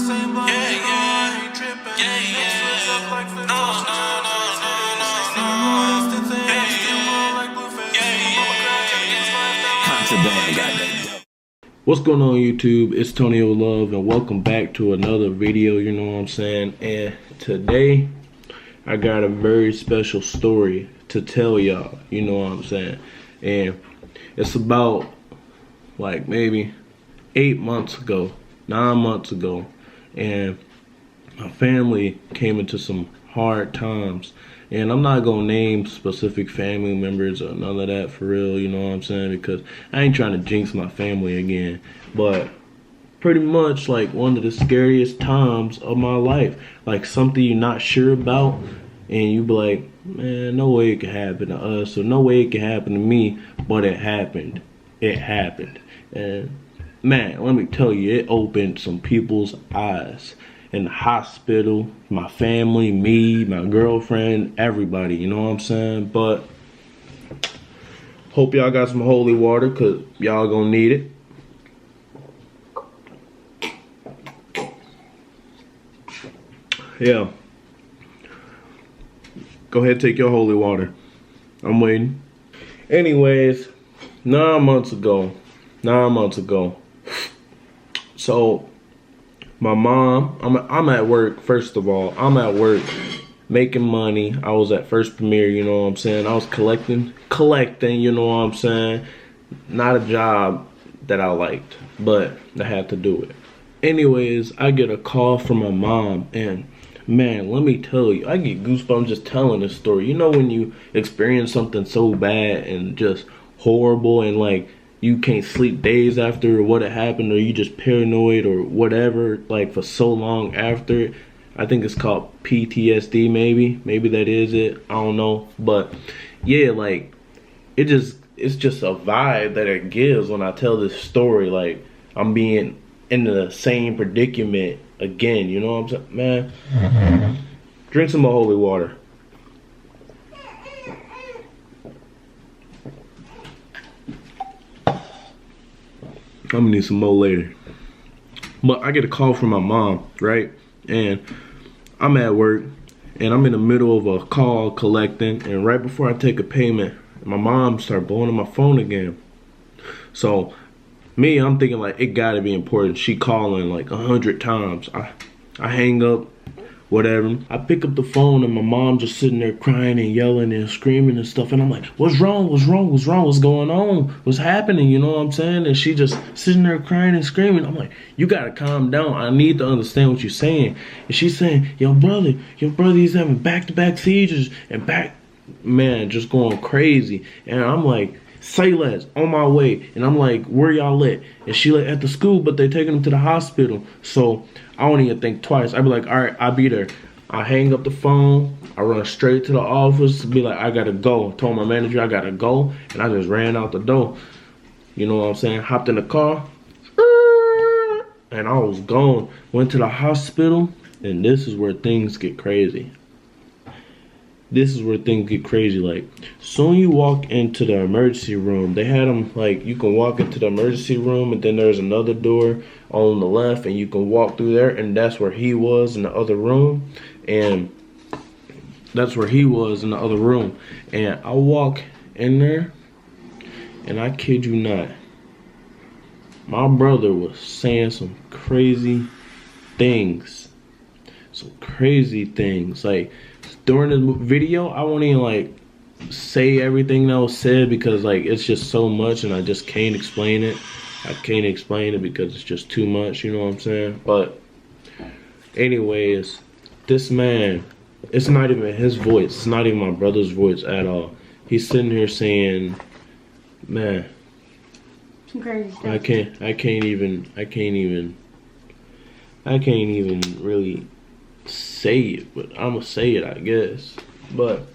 What's going on YouTube? It's Tonio Love and welcome back to another video, you know what I'm saying? And today I got a very special story to tell y'all, you know what I'm saying? And it's about like maybe 8 months ago, 9 months ago, and my family came into some hard times. And I'm not gonna name specific family members or none of that for real, you know what I'm saying? Because I ain't trying to jinx my family again. But pretty much like one of the scariest times of my life. Like something you're not sure about and you be like, man, no way it could happen to us or no way it could happen to me. But it happened. It happened. And man, let me tell you, it opened some people's eyes. In the hospital, my family, me, my girlfriend, everybody, you know what I'm saying? But hope y'all got some holy water because y'all gonna need it. Yeah. Go ahead, take your holy water. I'm waiting. Anyways, 9 months ago. So my mom, I'm at work, first of all. I'm at work making money. I was at First Premier, you know what I'm saying? I was collecting, you know what I'm saying? Not a job that I liked, but I had to do it. Anyways, I get a call from my mom, and man, let me tell you, I get goosebumps just telling this story. You know when you experience something so bad and just horrible and like, you can't sleep days after what had happened, or you just paranoid or whatever, like for so long after it. I think it's called PTSD, maybe that is it, I don't know. But yeah, like it's just a vibe that it gives when I tell this story. Like I'm being in the same predicament again, you know what I'm saying? Man, drink some more holy water. I'm gonna need some more later. But I get a call from my mom, right? And I'm at work and I'm in the middle of a call collecting, and right before I take a payment, my mom started blowing up my phone again. So me, I'm thinking like it gotta be important. She calling like 100 times. I hang up, whatever. I pick up the phone and my mom just sitting there crying and yelling and screaming and stuff. And I'm like, what's wrong? What's going on? What's happening? You know what I'm saying? And she just sitting there crying and screaming. I'm like, you gotta calm down. I need to understand what you're saying. And she's saying, your brother, he's having back-to-back seizures and man, just going crazy. And I'm like, say less, on my way. And I'm like, where y'all at? And she like, at the school, but they taking him to the hospital. So I don't even think twice. I be like, all right, I'll be there. I hang up the phone. I run straight to the office to be like, I gotta go. Told my manager I gotta go. And I just ran out the door. You know what I'm saying? Hopped in the car. And I was gone. Went to the hospital. And this is where things get crazy. Like, soon you walk into the emergency room, they had them like, you can walk into the emergency room and then there's another door on the left and you can walk through there, and that's where he was in the other room. And I walk in there and I kid you not, my brother was saying some crazy things. Like, during the video, I won't even like say everything that was said because like it's just so much and I just can't explain it. Because it's just too much, you know what I'm saying? But anyways, this man, it's not even his voice. It's not even my brother's voice at all. He's sitting here saying, man, some crazy stuff. I can't even really say it, but I'm gonna say it, I guess. But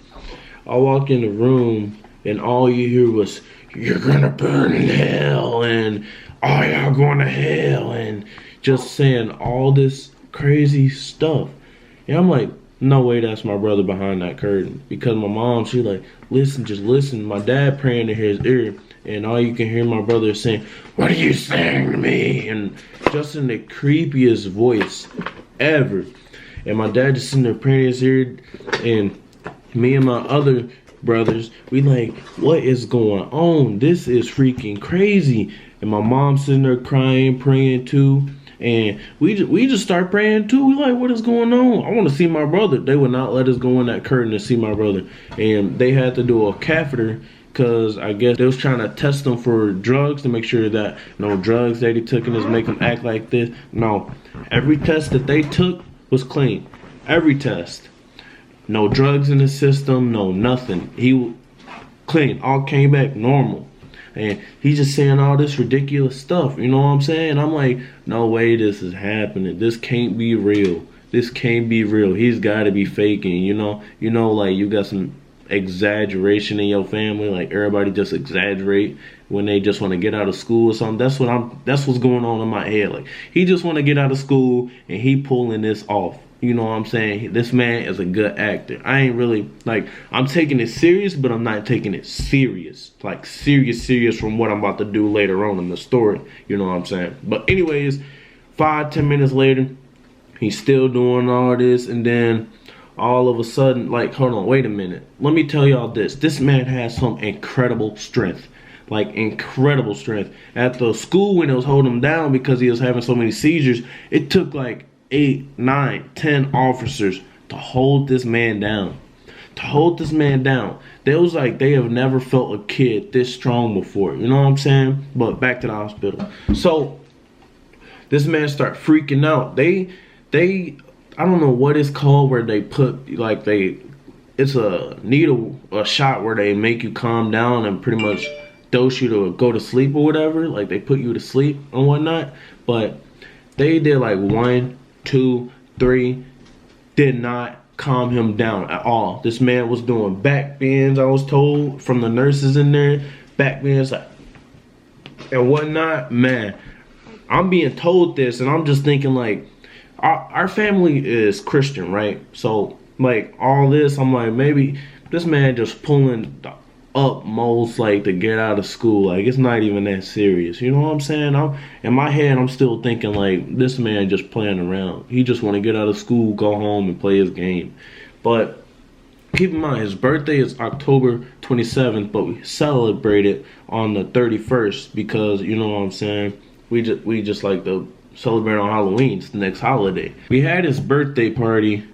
I walk in the room and all you hear was, you're gonna burn in hell, and oh, y'all going to hell, and just saying all this crazy stuff. And I'm like, no way, that's my brother behind that curtain. Because my mom, she like, listen, just listen. My dad praying in his ear, and all you can hear my brother saying, "What are you saying to me?" And just in the creepiest voice ever. And my dad just sitting there praying his ear, and me and my other brothers, we like, what is going on? This is freaking crazy. And my mom sitting there crying, praying too. And we just start praying too. We like, what is going on? I want to see my brother. They would not let us go in that curtain to see my brother. And they had to do a catheter because I guess they was trying to test him for drugs to make sure that no drugs that he took in is make him act like this. No, every test that they took was clean. Every test. No drugs in his system, no nothing. He clean, all came back normal. And he's just saying all this ridiculous stuff, you know what I'm saying? I'm like, no way this is happening. This can't be real. This can't be real. He's got to be faking, you know? You know, like you got some exaggeration in your family, like everybody just exaggerate when they just want to get out of school or something. That's what's going on in my head. Like he just want to get out of school and he pulling this off. You know what I'm saying? This man is a good actor. I ain't really, like, I'm taking it serious, but I'm not taking it serious. Like, serious from what I'm about to do later on in the story. You know what I'm saying? But anyways, 5-10 minutes later, he's still doing all this. And then all of a sudden, like, hold on, wait a minute. Let me tell y'all this. This man has some incredible strength. Like, incredible strength. At the school, when it was holding him down because he was having so many seizures, it took, like, 8, 9, 10 officers to hold this man down. To hold this man down. They was like they have never felt a kid this strong before. You know what I'm saying? But back to the hospital. So this man start freaking out. They I don't know what it's called where they put like it's a needle, a shot where they make you calm down and pretty much dose you to go to sleep or whatever. Like they put you to sleep and whatnot. But they did like 1, 2, 3, did not calm him down at all. This man was doing back bends, I was told from the nurses in there, back bends like, and whatnot. Man, I'm being told this and I'm just thinking like, our family is Christian, right? So like all this, I'm like, maybe this man just pulling the utmost like to get out of school. Like it's not even that serious, you know what I'm saying? In my head I'm still thinking like this man just playing around. He just want to get out of school, go home and play his game. But keep in mind his birthday is October 27th, but we celebrate it on the 31st because you know what I'm saying, we just like to celebrate on Halloween. It's the next holiday. We had his birthday party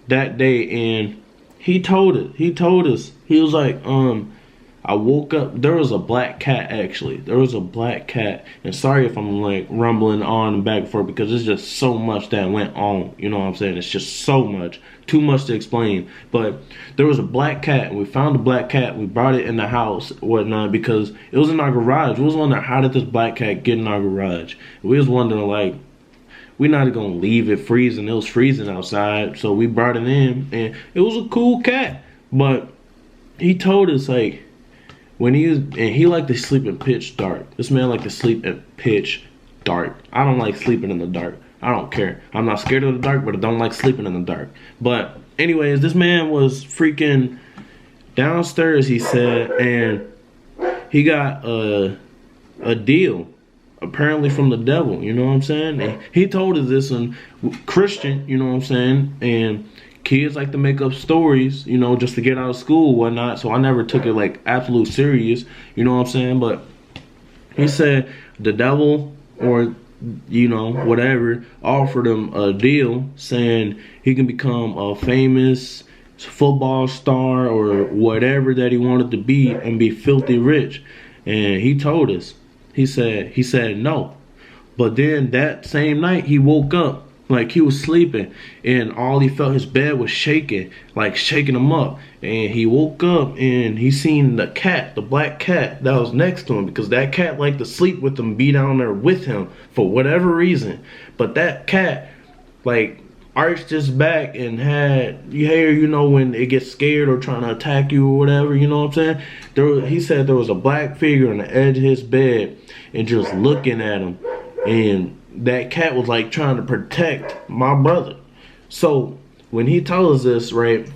that day and he told us, he was like, I woke up, there was a black cat actually. There was a black cat. And sorry if I'm like rumbling on and back and forth because there's just so much that went on. You know what I'm saying? It's just so much. Too much to explain. But there was a black cat and we found the black cat. We brought it in the house or whatnot because it was in our garage. We was wondering how did this black cat get in our garage? We was wondering like, we're not gonna leave it freezing. It was freezing outside, so we brought it in, and it was a cool cat. But he told us like when he liked to sleep in pitch dark. This man liked to sleep in pitch dark. I don't like sleeping in the dark. I don't care. I'm not scared of the dark, but I don't like sleeping in the dark. But anyways, this man was freaking downstairs. He said, and he got a deal. Apparently from the devil, you know what I'm saying? And he told us this in Christian, you know what I'm saying? And kids like to make up stories, you know, just to get out of school and whatnot. So I never took it like absolute serious, you know what I'm saying? But he said the devil or, you know, whatever, offered him a deal saying he can become a famous football star or whatever that he wanted to be and be filthy rich. And he told us. He said no. But then that same night he woke up like he was sleeping and all he felt, his bed was shaking, like shaking him up. And he woke up and he seen the cat, the black cat that was next to him, because that cat liked to sleep with him, be down there with him for whatever reason. But that cat like arched his back and had, you hear, you know, when it gets scared or trying to attack you or whatever, you know what I'm saying? He said there was a black figure on the edge of his bed and just looking at him. And that cat was like trying to protect my brother. So when he told us this, right,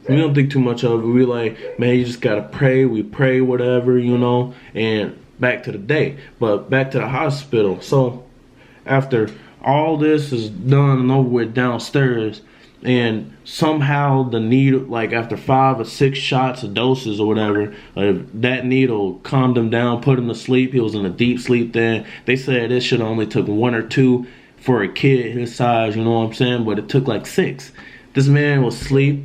We don't think too much of it. We like, man, you just gotta pray. We pray, whatever, you know, and back to the day. But back to the hospital. So after all this is done and over with downstairs, and somehow the needle, like after 5 or 6 shots of doses or whatever, that needle calmed him down, put him to sleep. He was in a deep sleep then. They said it should only took 1 or 2 for a kid his size, you know what I'm saying? But it took like 6. This man was asleep,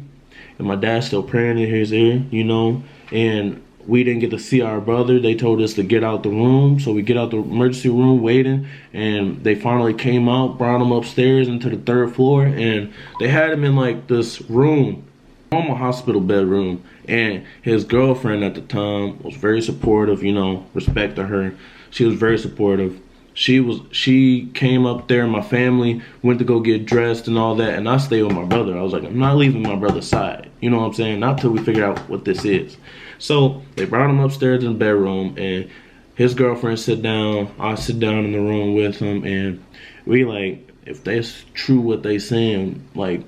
and my dad's still praying in his ear, you know, and we didn't get to see our brother. They told us to get out the room, so we get out the emergency room waiting, and they finally came out, brought him upstairs into the 3rd floor, and they had him in like this room, normal hospital bedroom, and his girlfriend at the time was very supportive, you know, respect to her. She was very supportive. She came up there, my family went to go get dressed and all that, and I stayed with my brother. I was like, I'm not leaving my brother's side. You know what I'm saying? Not till we figure out what this is. So they brought him upstairs in the bedroom, and his girlfriend sit down. I sit down in the room with him, and we like, if that's true what they saying, like,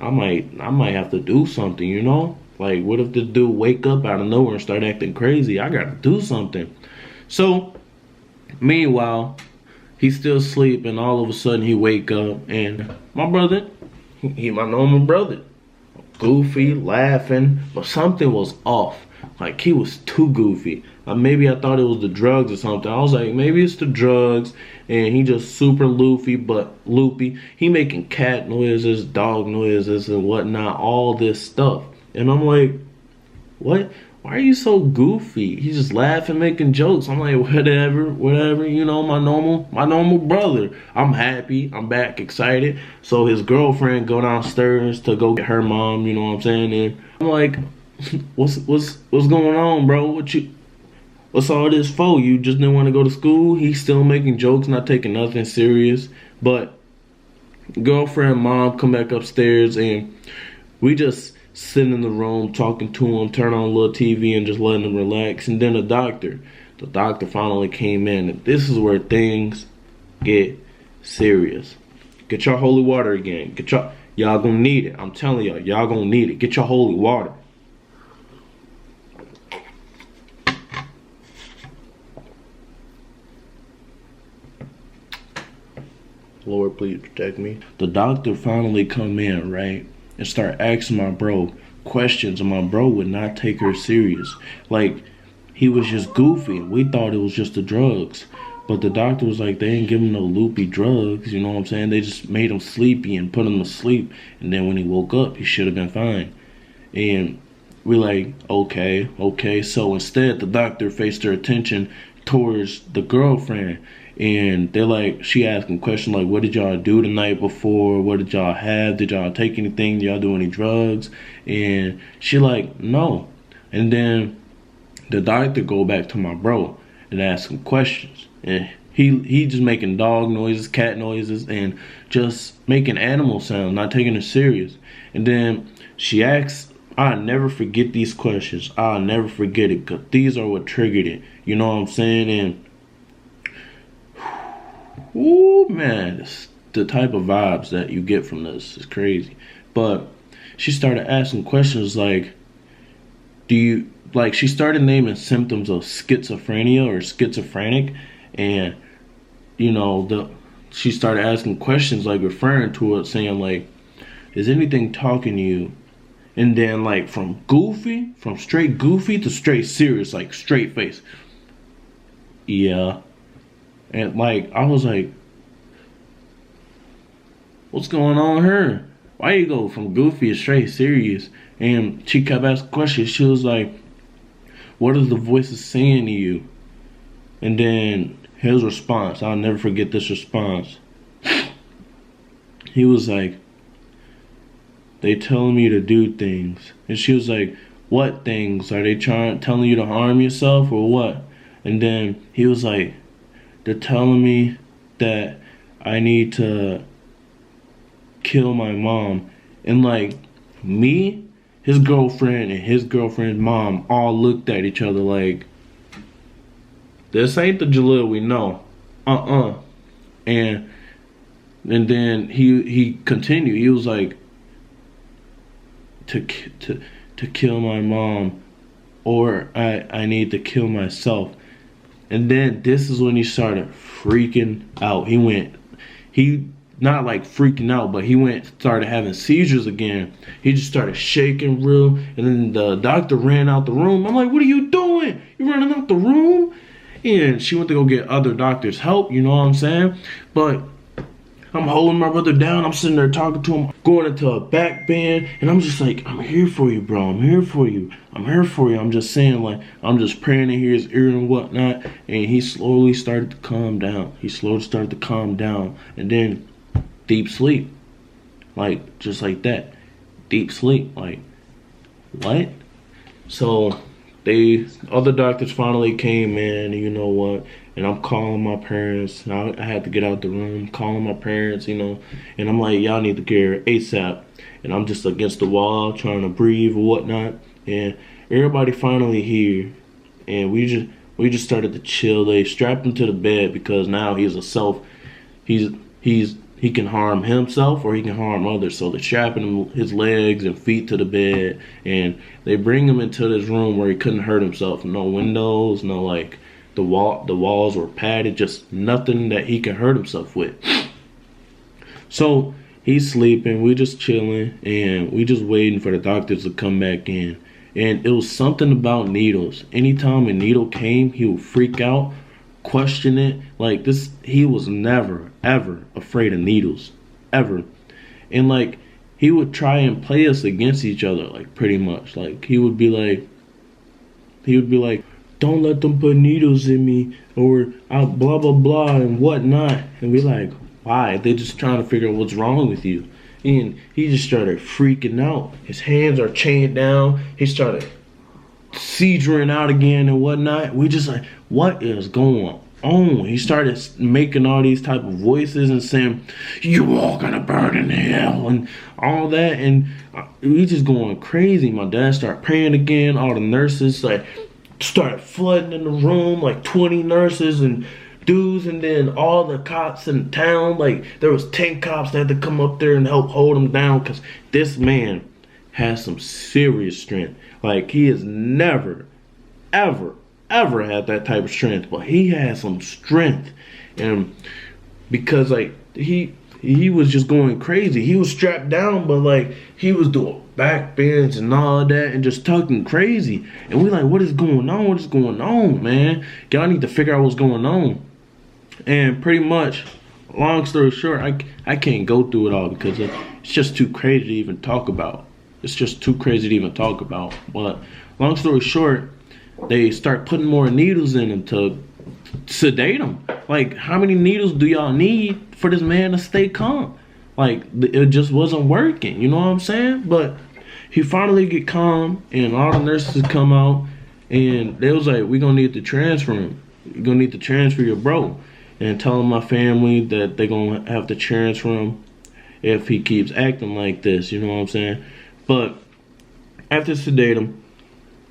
I might have to do something, you know? Like, what if the dude wake up out of nowhere and start acting crazy? I gotta do something. So meanwhile, he's still asleep, and all of a sudden he wake up, and my brother, he my normal brother, goofy, laughing, but something was off. Like, he was too goofy. Maybe I thought it was the drugs or something. I was like, maybe it's the drugs, and he just super loopy. He making cat noises, dog noises, and whatnot, all this stuff. And I'm like, what? Why are you so goofy? He's just laughing, making jokes. I'm like, whatever, you know, my normal brother. I'm happy, I'm back, excited. So his girlfriend go downstairs to go get her mom, you know what I'm saying? And I'm like, what's going on, bro? What's all this for? You just didn't want to go to school? He's still making jokes, not taking nothing serious. But girlfriend, mom come back upstairs, and we just sitting in the room talking to him, turn on a little TV and just letting him relax. And then the doctor finally came in, and this is where things get serious. Get your holy water again. Y'all gonna need it. I'm telling y'all gonna need it. Get your holy water. Lord, please protect me. The doctor finally come in, right? And start asking my bro questions, and my bro would not take her serious. Like, he was just goofy. We thought it was just the drugs, but the doctor was like, they ain't give him no loopy drugs, you know what I'm saying? They just made him sleepy and put him to sleep, and then when he woke up, he should have been fine. And we're like, okay. So instead, the doctor faced her attention towards the girlfriend. And they're like, she asking questions like, what did y'all do the night before? What did y'all have? Did y'all take anything? Did y'all do any drugs? And she like, no. And then the doctor go back to my bro and ask him questions. And he just making dog noises, cat noises, and just making animal sounds, not taking it serious. And then she asks, I'll never forget these questions. I'll never forget it, because these are what triggered it. You know what I'm saying? And ooh, man, the type of vibes that you get from this is crazy. But she started asking questions like, she started naming symptoms of schizophrenia or schizophrenic, and, you know, she started asking questions like referring to it, saying like, is anything talking to you? And then like from straight goofy to straight serious, like straight face. Yeah. And like, I was like, what's going on here? Why you go from goofy to straight serious? And she kept asking questions. She was like, what are the voices saying to you? And then his response, I'll never forget this response. He was like, they telling me to do things. And she was like, what things? Are they telling you to harm yourself or what? And then he was like, they're telling me that I need to kill my mom. And like, me, his girlfriend, and his girlfriend's mom all looked at each other like, this ain't the Jalil we know. And then he continued. He was like, to kill my mom, or I need to kill myself. And then this is when he started freaking out. He not like freaking out, but started having seizures again. He just started shaking real, and then the doctor ran out the room. I'm like, what are you doing? You running out the room? And she went to go get other doctors' help, you know what I'm saying? But I'm holding my brother down. I'm sitting there talking to him, going into a back bend, and I'm just like, I'm here for you, bro. I'm here for you. I'm here for you. I'm just saying, like, I'm just praying in his ear and whatnot. And he slowly started to calm down. And then deep sleep. Like, just like that. Deep sleep. Like, what? So other doctors finally came in, and you know what? And I'm calling my parents. I had to get out the room, calling my parents, you know. And I'm like, y'all need to get here ASAP. And I'm just against the wall trying to breathe or whatnot. And everybody finally here. And we just started to chill. They strapped him to the bed because now he can harm himself or he can harm others. So they're strapping his legs and feet to the bed, and they bring him into this room where he couldn't hurt himself. No windows, no like the walls were padded, just nothing that he can hurt himself with. So he's sleeping, we just chilling, and we just waiting for the doctors to come back in. And it was something about needles. Anytime a needle came, he would freak out, question it. Like this, he was never ever afraid of needles, ever. And like he would try and play us against each other, like pretty much. Like he would be like, don't let them put needles in me, or I'll blah blah blah and whatnot. And we like, why? They're just trying to figure out what's wrong with you. And he just started freaking out. His hands are chained down. He started seizuring out again and whatnot. We just like, what is going on? He started making all these type of voices and saying, you all gonna burn in hell and all that. And we just going crazy. My dad started praying again. All the nurses like started flooding in the room, like 20 nurses and dudes, and then all the cops in town. Like there was 10 cops that had to come up there and help hold him down, because this man has some serious strength. Like he has never ever had that type of strength, but he has some strength. And because like he was just going crazy. He was strapped down, but like he was doing back bends and all that and just talking crazy. And we like, what is going on, man? Y'all need to figure out what's going on. And pretty much, long story short, I can't go through it all because it's just too crazy to even talk about. But long story short, they start putting more needles in him to sedate him. Like, how many needles do y'all need for this man to stay calm? Like, it just wasn't working, you know what I'm saying? But he finally get calm, and all the nurses come out, and they was like, we gonna need to transfer him. You're gonna need to transfer your bro. And telling my family that they're gonna have to transfer him if he keeps acting like this, you know what I'm saying? But after sedate him,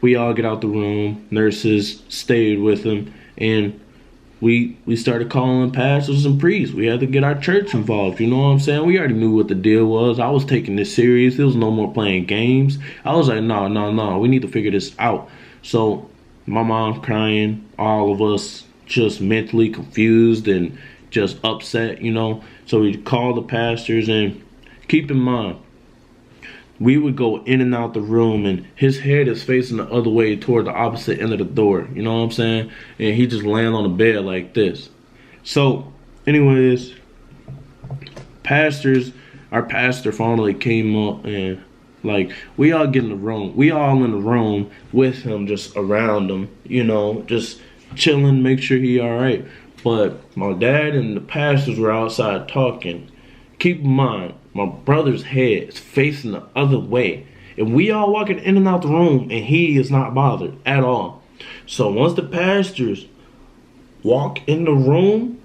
we all get out the room. Nurses stayed with him, and we started calling pastors and priests. We had to get our church involved, you know what I'm saying? We already knew what the deal was. I was taking this serious. There was no more playing games. I was like, no, we need to figure this out. So my mom crying, all of us just mentally confused and just upset, you know? So we called the pastors, and keep in mind, we would go in and out the room, and his head is facing the other way toward the opposite end of the door. You know what I'm saying? And he just laying on the bed like this. So, anyways, our pastor finally came up, and like we all get in the room. We all in the room with him, just around him, you know, just chilling, make sure he all right. But my dad and the pastors were outside talking. Keep in mind, my brother's head is facing the other way, and we all walking in and out the room, and he is not bothered at all. So once the pastors walk in the room,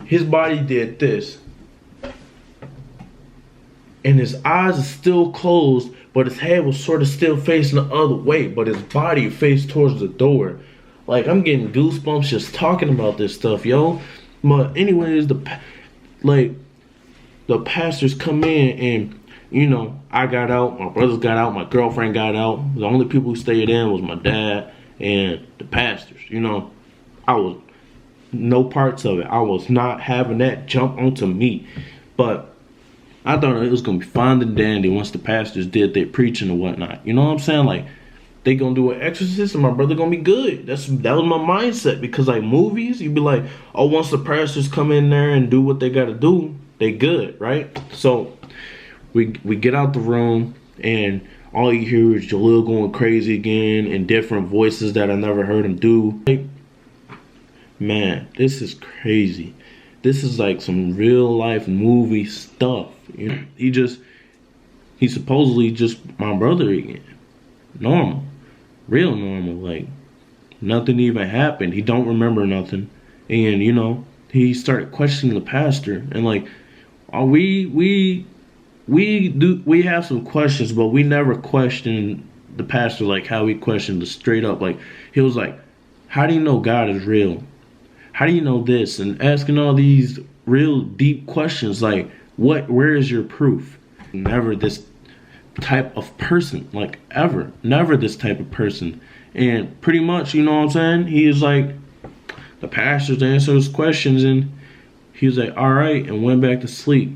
his body did this, and his eyes are still closed, but his head was sort of still facing the other way, but his body faced towards the door. Like, I'm getting goosebumps just talking about this stuff, yo. But anyways, the pastors come in, and You know, I got out, my brothers got out, my girlfriend got out. The only people who stayed in was my dad and the pastors. You know, I was no parts of it. I was not having that jump onto me. But I thought it was gonna be fine and dandy once the pastors did their preaching and whatnot. You know what I'm saying? Like, they gonna do an exorcist and my brother gonna be good. That was my mindset, because like movies, you'd be like, oh, once the pastors come in there and do what they gotta do, they good, right? So we get out the room and all you hear is Jalil going crazy again and different voices that I never heard him do. Like, man, this is crazy. This is like some real life movie stuff. You know, he's supposedly just my brother again. Normal. Real normal. Like, nothing even happened. He don't remember nothing. And, you know, he started questioning the pastor. And like, we have some questions, but we never questioned the pastor like how he questioned the straight up. Like, he was like, how do you know God is real? How do you know this? And asking all these real deep questions like, where is your proof? Never this type of person, like, ever. Never this type of person. And pretty much, you know what I'm saying? He is like, the pastors answered his questions and he was like, all right, and went back to sleep.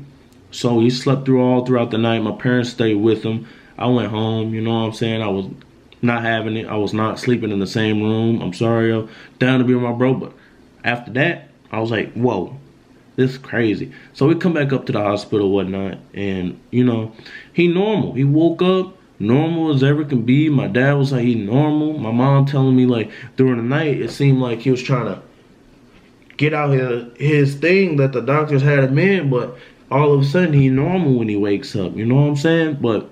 So he slept throughout the night. My parents stayed with him. I went home, you know what I'm saying? I was not having it. I was not sleeping in the same room. I'm sorry, yo. Down to be with my bro, but after that, I was like, whoa, this is crazy. So we come back up to the hospital, whatnot, and, you know, he normal. He woke up normal as ever can be. My dad was like, he normal. My mom telling me, like, during the night, it seemed like he was trying to get out his thing that the doctors had him in, but all of a sudden, he normal when he wakes up. You know what I'm saying? But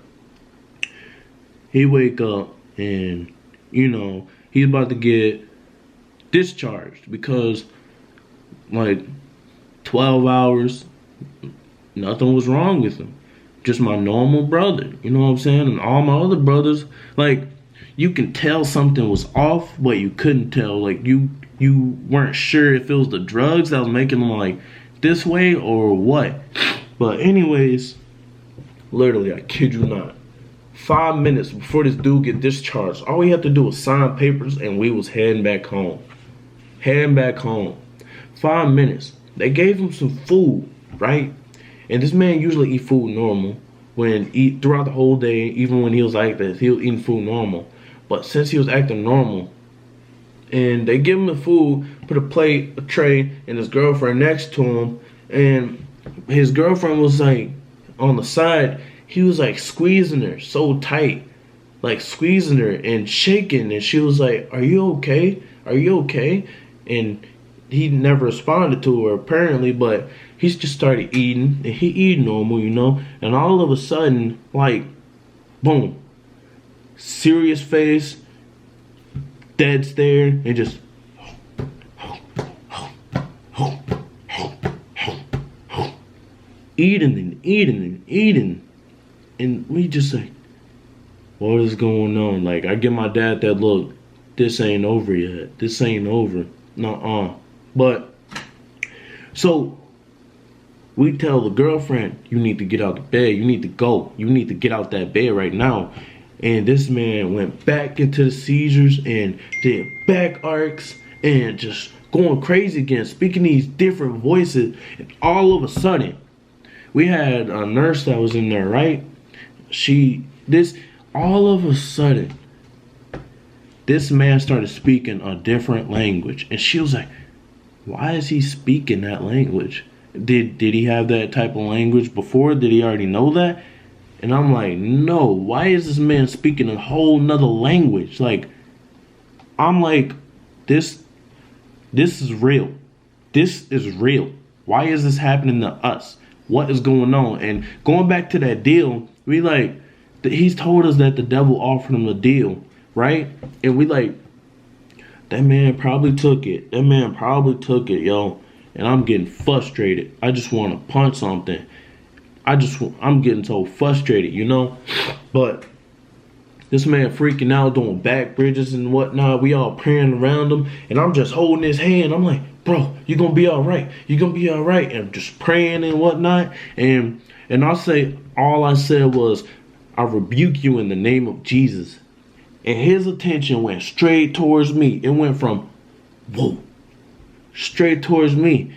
he wake up and, you know, he's about to get discharged because, like, 12 hours, nothing was wrong with him. Just my normal brother. You know what I'm saying? And all my other brothers, like, you can tell something was off, but you couldn't tell. Like, you weren't sure if it was the drugs that was making them, like, this way or what. But anyways, literally, I kid you not, 5 minutes before this dude get discharged, all we had to do was sign papers and we was heading back home. 5 minutes. They gave him some food, right? And this man usually eat food normal throughout the whole day. Even when he was like this, he was eating food normal. But since he was acting normal, and they give him the food, put a tray, and his girlfriend next to him, and his girlfriend was like on the side. He was like squeezing her so tight, like squeezing her and shaking, and she was like, "Are you okay? Are you okay?" And he never responded to her apparently, but he just started eating, and he eat normal, you know. And all of a sudden, like, boom, serious face, dead stare, and just eating and eating and eating. And we just like, what is going on? Like, I give my dad that look, this ain't over yet. This ain't over. Nuh-uh. But, so, we tell the girlfriend, you need to get out the bed. You need to go. You need to get out that bed right now. And this man went back into the seizures and did back arcs and just going crazy again, speaking these different voices. And all of a sudden, we had a nurse that was in there, right? All of a sudden, this man started speaking a different language. And she was like, why is he speaking that language? Did he have that type of language before? Did he already know that? And I'm like, no, why is this man speaking a whole nother language? Like, I'm like, this is real. This is real. Why is this happening to us? What is going on? And going back to that deal, we like, he's told us that the devil offered him a deal, right? And we like, that man probably took it. That man probably took it, yo. And I'm getting frustrated. I just want to punch something. I'm getting so frustrated, you know? But this man freaking out, doing back bridges and whatnot. We all praying around him. And I'm just holding his hand. I'm like, bro, you're gonna be all right. You're gonna be all right. And just praying and whatnot. And all I said was, I rebuke you in the name of Jesus. And his attention went straight towards me. It went from, whoa, straight towards me.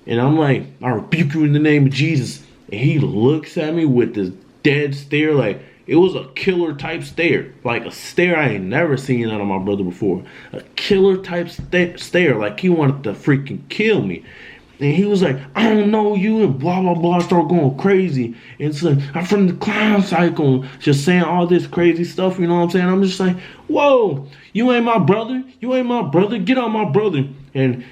And I'm like, I rebuke you in the name of Jesus. And he looks at me with this dead stare, like it was a killer type stare, like a stare I ain't never seen out of my brother before. A killer type stare, like he wanted to freaking kill me. And he was like, I don't know you, and blah, blah, blah, start going crazy. And it's like, I'm from the clown cycle, just saying all this crazy stuff, you know what I'm saying? I'm just like, whoa, you ain't my brother. You ain't my brother. Get out my brother. And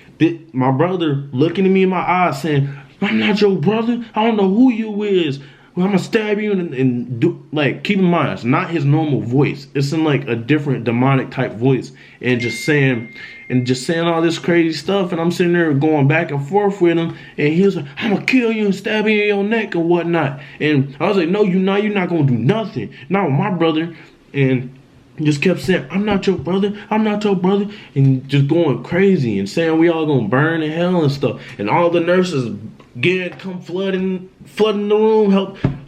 my brother looking at me in my eyes saying, I'm not your brother. I don't know who you is. Well, I'm gonna stab you and do, like, keep in mind, it's not his normal voice. It's in like a different demonic type voice, and just saying all this crazy stuff. And I'm sitting there going back and forth with him, and he was like, I'm gonna kill you and stab you in your neck and whatnot. And I was like, no, you're not gonna do nothing, not with my brother. And just kept saying, I'm not your brother, I'm not your brother, and just going crazy and saying we all gonna burn in hell and stuff. And all the nurses come flooding the room,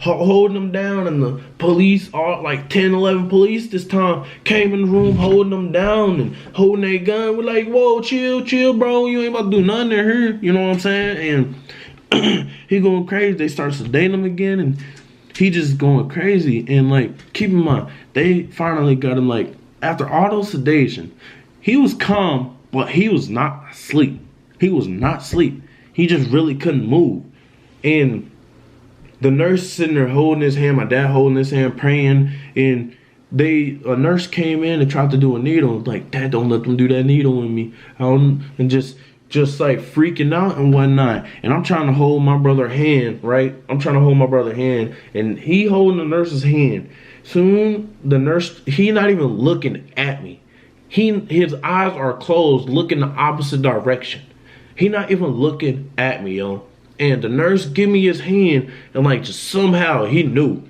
holding them down, and the police, all like 10, 11 police this time, came in the room holding them down and holding their gun. We're like, whoa, chill, bro, you ain't about to do nothing to her, you know what I'm saying? And he going crazy. They start sedating him again, and he just going crazy. And like, keep in mind, they finally got him, like, after all those sedation, he was calm, but he was not asleep. He was not asleep. He just really couldn't move. And the nurse sitting there holding his hand, my dad holding his hand, praying. And a nurse came in and tried to do a needle. Like, Dad, don't let them do that needle with me. And just like freaking out and whatnot. And I'm trying to hold my brother's hand, right? I'm trying to hold my brother's hand. And he holding the nurse's hand. Soon, the nurse, he not even looking at me. His eyes are closed, looking the opposite direction. He not even looking at me, yo. And the nurse give me his hand, and like, just somehow he knew.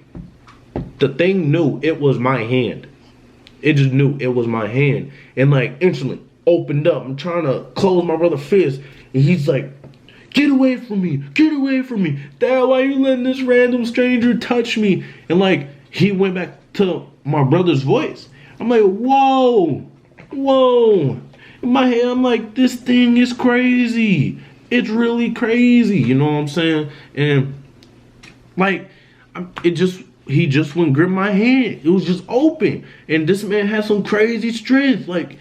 The thing knew it was my hand. It just knew it was my hand. And like, instantly opened up. I'm trying to close my brother's fist. And he's like, get away from me. Get away from me. Dad, why you letting this random stranger touch me? And like, he went back to my brother's voice. I'm like, whoa. In my head, I'm like, this thing is crazy. It's really crazy. You know what I'm saying? And like, he just went grip my hand. It was just open. And this man had some crazy strength. Like,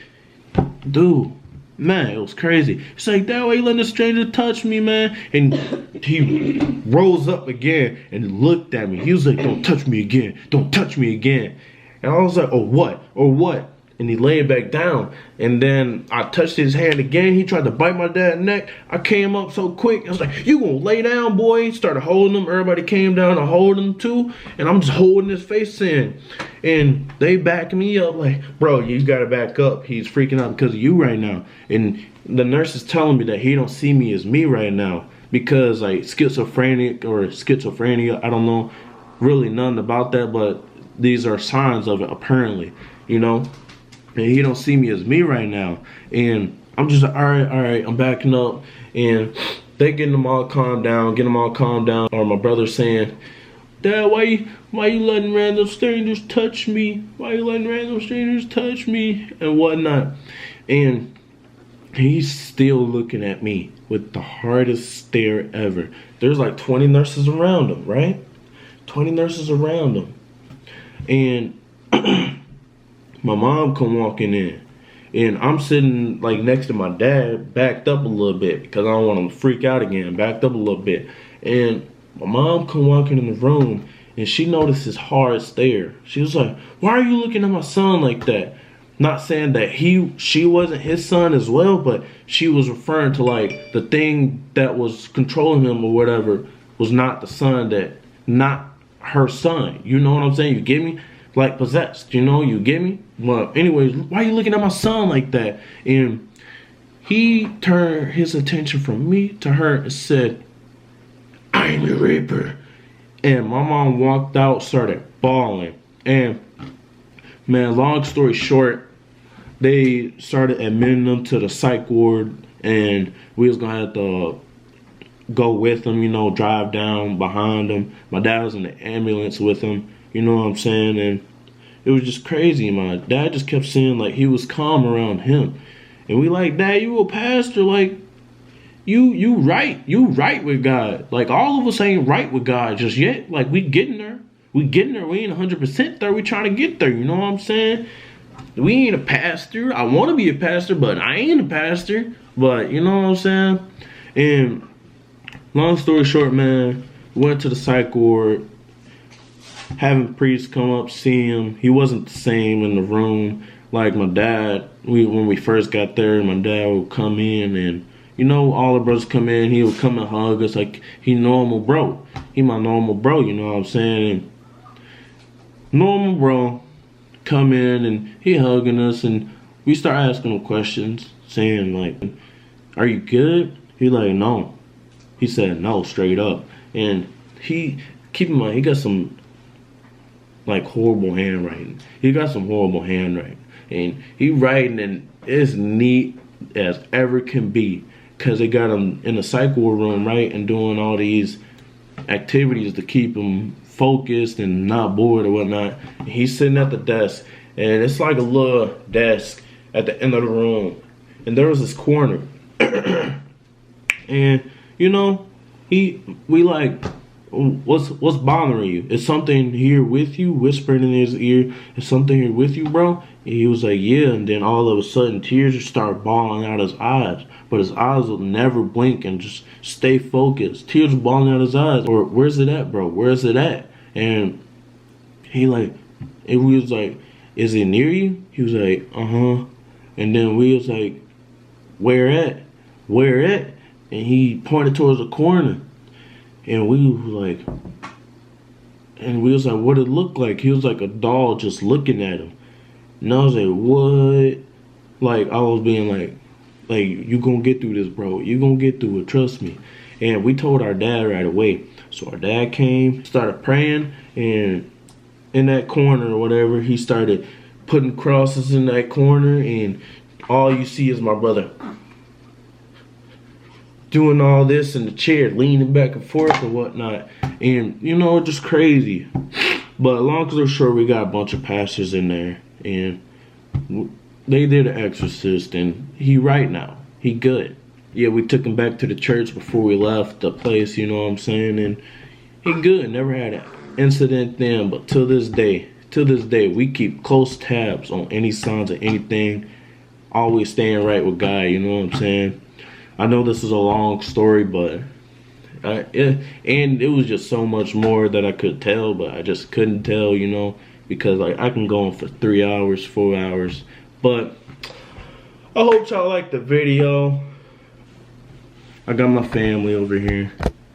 dude, man, it was crazy. It's like, that way you letting a stranger touch me, man. And he rose up again and looked at me. He was like, don't touch me again. Don't touch me again. And I was like, or what? And he laid back down. And then I touched his hand again. He tried to bite my dad's neck. I came up so quick. I was like, you gonna lay down, boy? Started holding him. Everybody came down to hold him too. And I'm just holding his face in. And they backed me up like, bro, you gotta back up. He's freaking out because of you right now. And the nurse is telling me that he don't see me as me right now. Because like schizophrenia, I don't know really nothing about that. But these are signs of it apparently, you know. And he don't see me as me right now. And I'm just like, all right, I'm backing up. And they getting them all calmed down. Or my brother saying, Dad, why you letting random strangers touch me? And whatnot. And he's still looking at me with the hardest stare ever. There's like 20 nurses around him, right? 20 nurses around him. And my mom come walking in, and I'm sitting like next to my dad, backed up a little bit because I don't want him to freak out again, backed up a little bit. And my mom come walking in the room, and she noticed his hard stare. She was like, why are you looking at my son like that? Not saying that she wasn't his son as well, but she was referring to like the thing that was controlling him or whatever was not the son, not her son. You know what I'm saying? You get me? Like possessed, you know, you get me? Well, anyways, why are you looking at my son like that? And he turned his attention from me to her and said, I'm your Reaper. And my mom walked out, started bawling. And man, long story short, they started admitting them to the psych ward. and we was gonna have to go with him, you know, drive down behind him. My dad was in the ambulance with him, you know what I'm saying? And it was just crazy. My dad just kept saying like he was calm around him. And we like, Dad, you a pastor, like you right with God. Like all of us ain't right with God just yet. Like we getting there. We getting there. We ain't 100% there. We trying to get there, you know what I'm saying? We ain't a pastor. I want to be a pastor, but I ain't a pastor. But you know what I'm saying? And long story short, man, went to the psych ward, having priests come up, see him. He wasn't the same in the room. Like my dad, when we first got there, my dad would come in and, you know, all the brothers come in, he would come and hug us like he normal bro. He my normal bro, you know what I'm saying? And normal bro come in and he hugging us, and we start asking him questions, saying like, are you good? He like, no. He said no straight up. And he, keep in mind, he got some like horrible handwriting. He got some horrible handwriting. And he writing and it's neat as ever can be. Cause they got him in the psych ward room, right? And doing all these activities to keep him focused and not bored or whatnot. And he's sitting at the desk, and it's like a little desk at the end of the room. And there was this corner. And you know, we like, what's bothering you? Is something here with you? Whispering in his ear, is something here with you, bro? And he was like, yeah. And then all of a sudden, tears just start bawling out his eyes. But his eyes will never blink and just stay focused. Tears balling out his eyes. Or where's it at, bro? Where's it at? And he like, and we was like, is it near you? He was like, uh-huh. And then we was like, where at? Where at? And he pointed towards the corner. And we was like, what it looked like? He was like a doll just looking at him. And I was like, what? Like, I was being like, you gonna get through this, bro. You gonna get through it, trust me. And we told our dad right away. So our dad came, started praying, and in that corner or whatever, he started putting crosses in that corner, and all you see is my brother doing all this in the chair, leaning back and forth or whatnot. And, you know, just crazy. But long story short, we got a bunch of pastors in there, and they did an exorcist, and he right now. He good. Yeah, we took him back to the church before we left the place, you know what I'm saying? And he good. Never had an incident then, but to this day, we keep close tabs on any signs of anything. Always staying right with God, you know what I'm saying? I know this is a long story, but and it was just so much more that I could tell, but I just couldn't tell, you know, because like I can go on for 3 hours, 4 hours. But I hope y'all liked the video. I got my family over here.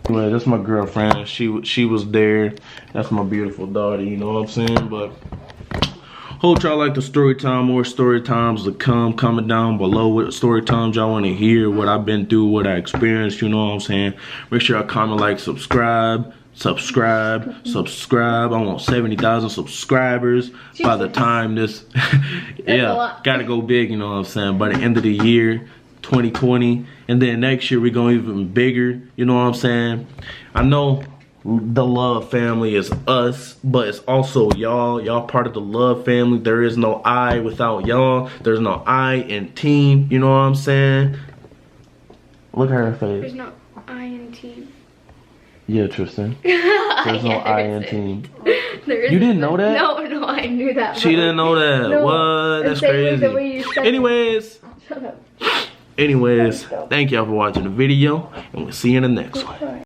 Anyway, that's my girlfriend. She was there. That's my beautiful daughter, you know what I'm saying? But hope y'all like the story time. More story times to come. Comment down below what story times y'all want to hear, what I've been through, what I experienced, you know what I'm saying? Make sure y'all comment, like, subscribe. I want 70,000 subscribers by the time this yeah, gotta go big, you know what I'm saying? By the end of the year 2020, and then next year we go even bigger, you know what I'm saying? I know the love family is us, but it's also y'all part of the love family. There is no I without y'all. There's no I in team, you know what I'm saying? Look at her face. There's no I in team. Yeah, Tristin. There's no I in team. You didn't know that? No, I knew that. She didn't know that. No, what? That's crazy. Anyways. Shut up. Anyways, thank y'all for watching the video, and we'll see you in the next one.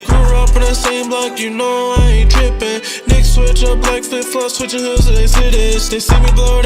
Grew up in the same block, you know I ain't tripping. Niggas switch up like flip-flops, switching hoods to they cities. They see me blow